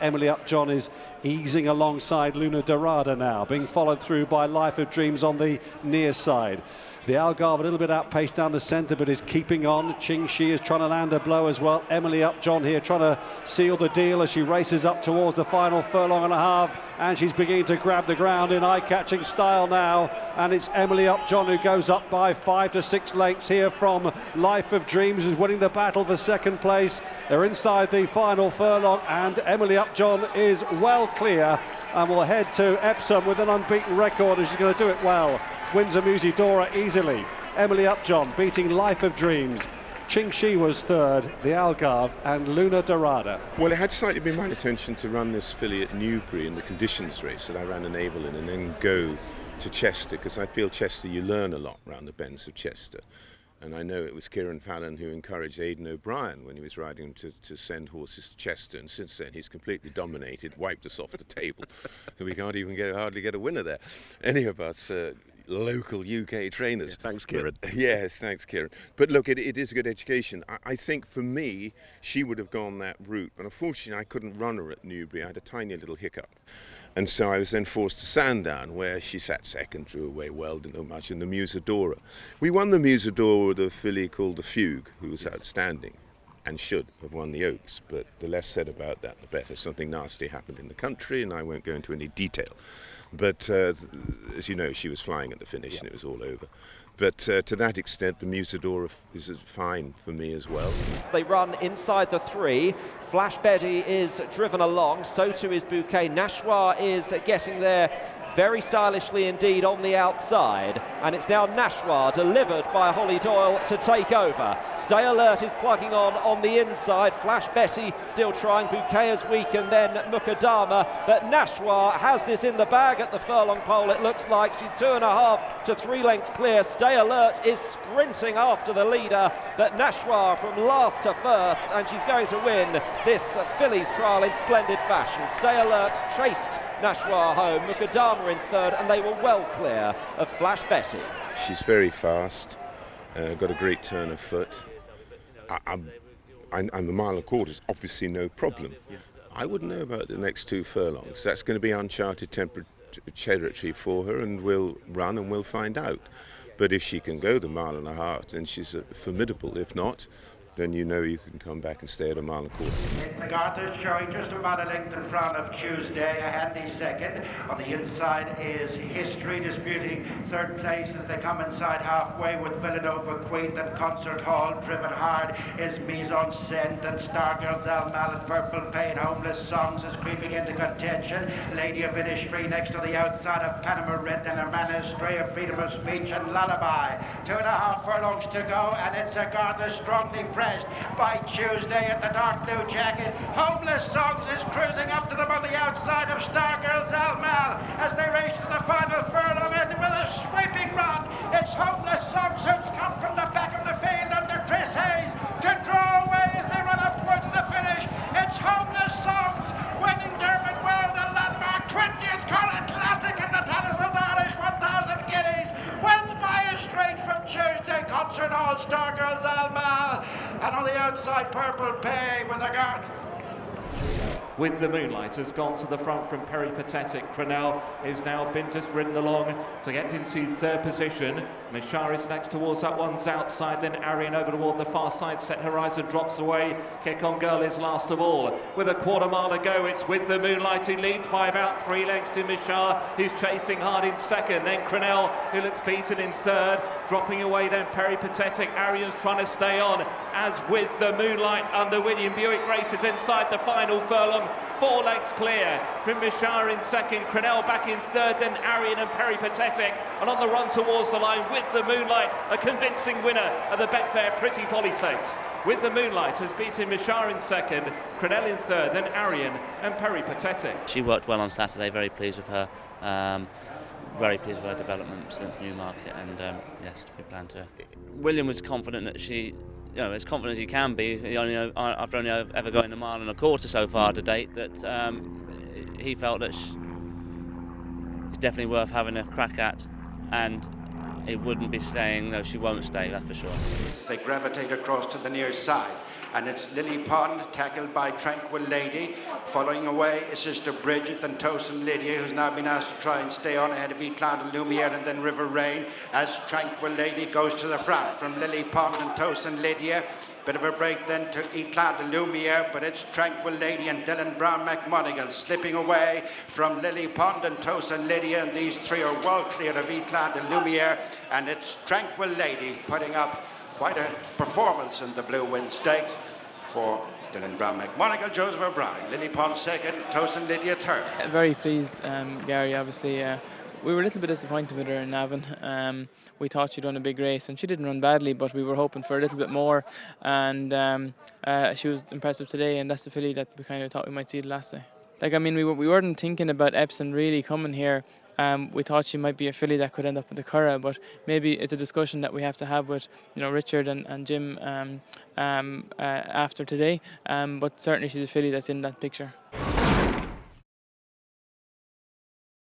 Emily Upjohn is easing alongside Luna Dorada now, being followed through by Life of Dreams on the near side. The Algarve a little bit outpaced down the centre, but is keeping on. Ching Shi is trying to land a blow as well. Emily Upjohn here trying to seal the deal as she races up towards the final furlong and a half, and she's beginning to grab the ground in eye-catching style now, and it's Emily Upjohn who goes up by 5 to 6 lengths here from Life of Dreams, who's winning the battle for second place. They're inside the final furlong, and Emily Upjohn is well clear and will head to Epsom with an unbeaten record, and she's going to do it well. Wins a Musidora easily. Emily Upjohn beating Life of Dreams. Ching Shi was third, the Algarve, and Luna Dorada. Well, it had slightly been my intention to run this filly at Newbury in the conditions race that I ran in Evelyn, and then go to Chester, because I feel Chester, you learn a lot around the bends of Chester. And I know it was Kieran Fallon who encouraged Aidan O'Brien when he was riding to send horses to Chester, and since then he's completely dominated, wiped us off the table. We can't even hardly get a winner there, any of us local UK trainers. Yeah, thanks, Kieran. Yes, thanks, Kieran. But look, it is a good education. I think for me, she would have gone that route, but unfortunately I couldn't run her at Newbury. I had a tiny little hiccup. And so I was then forced to Sandown, where she sat second, drew away well, didn't know much, in the Musidora. We won the Musidora with a filly called the Fugue, who was outstanding and should have won the Oaks, but the less said about that, the better. Something nasty happened in the country, and I won't go into any detail. But as you know, she was flying at the finish, and it was all over. But to that extent, the Musidora is fine for me as well. They run inside the 3. Flash Betty is driven along, so too is Bouquet. Nashwa is getting there very stylishly indeed on the outside, and it's now Nashwa, delivered by Holly Doyle, to take over. Stay Alert is plugging on the inside. Flash Betty still trying. Bouquet is weak, and then Mukadama, but Nashwa has this in the bag at the furlong pole. It looks like she's 2.5 to 3 lengths clear. Stay Alert is sprinting after the leader, but Nashwa from last to first, and she's going to win this fillies trial in splendid fashion. Stay Alert chased Nashwa home, Mukadama in third, and they were well clear of Flash Betty. She's very fast, got a great turn of foot. I'm the mile and a quarter is obviously no problem. I wouldn't know about the next 2 furlongs. That's going to be uncharted territory for her, and we'll run and we'll find out. But if she can go the mile and a half, then she's formidable. If not, then you know you can come back and stay at a mile and a quarter. Garther's showing just about a length in front of Tuesday, a handy second. On the inside is History, disputing third place as they come inside halfway with Villanova Queen. Then Concert Hall, driven hard, is Mise en Scène. And Stargirls Almal and Purple Pain. Homeless Songs is creeping into contention. Lady of Innisfree next to the outside of Panama Red. Then Hermana Stray of Freedom of Speech and Lullaby. 2.5 furlongs to go, and it's a Garther strongly pressed by Tuesday at the dark blue jacket. Homeless Songs is cruising up to them on the outside of Stargirls Almal as they race to the final furlong, and with a sweeping run, it's Homeless Songs who's come from the back of the field under Chris Hayes to draw away as they run up towards the finish. It's Homeless Songs winning Dermot Well, the landmark 20th Connacht Classic in the Tattersall's Irish 1,000 guineas. Wins by a straight from Tuesday. Concert Hall, Stargirls Almal, and on the outside Purple Pay with a guard. With the Moonlight has gone to the front from Peripatetic. Crenell is now been just ridden along to get into third position. Mishar is next towards that one's outside, then Arian over toward the far side. Set Horizon drops away. Kick On Girl is last of all. With a quarter mile to go, it's With the Moonlight who leads by about 3 lengths to Mishar, who's chasing hard in second. Then Crenell, who looks beaten in third. Dropping away then Peripatetic. Arian's trying to stay on as With the Moonlight under William Buick races inside the final furlong. 4 lengths clear from Mishar in second, Crenell back in third, then Arian and Peripatetic, and on the run towards the line With the Moonlight, a convincing winner of the Betfair Pretty Polly Stakes. With the Moonlight has beaten Mishar in second, Crenell in third, then Arian and Peripatetic. She worked well on Saturday, very pleased with her. Very pleased with her development since Newmarket, and yes, we plan to. William was confident that she, as confident as he can be, after only ever going a mile and a quarter so far to date, that he felt that it's definitely worth having a crack at, and it wouldn't be staying. No, she won't stay, that's for sure. They gravitate across to the near side, and it's Lily Pond tackled by Tranquil Lady. Following away is Sister Bridget and Tosin Lydia, who's now been asked to try and stay on ahead of Eclat de Lumiere and then River Rain, as Tranquil Lady goes to the front from Lily Pond and Tosin Lydia. Bit of a break then to Eclat de Lumiere, but it's Tranquil Lady and Dylan Brown McMonigal slipping away from Lily Pond and Tosin Lydia, and these three are well clear of Eclat de Lumiere, and it's Tranquil Lady putting up quite a performance in the Blue Wind Stakes for Dylan Brown McMonigal, Joseph O'Brien. Lily Pond second, Tosin Lydia third. Very pleased, Gary, obviously. We were a little bit disappointed with her in Navan. We thought she'd run a big race, and she didn't run badly, but we were hoping for a little bit more, and she was impressive today, and that's the filly that we kind of thought we might see the last day. Like, I mean, we weren't thinking about Epsom really coming here. We thought she might be a filly that could end up in the Curragh, but maybe it's a discussion that we have to have with, you know, Richard and Jim after today. But certainly she's a filly that's in that picture.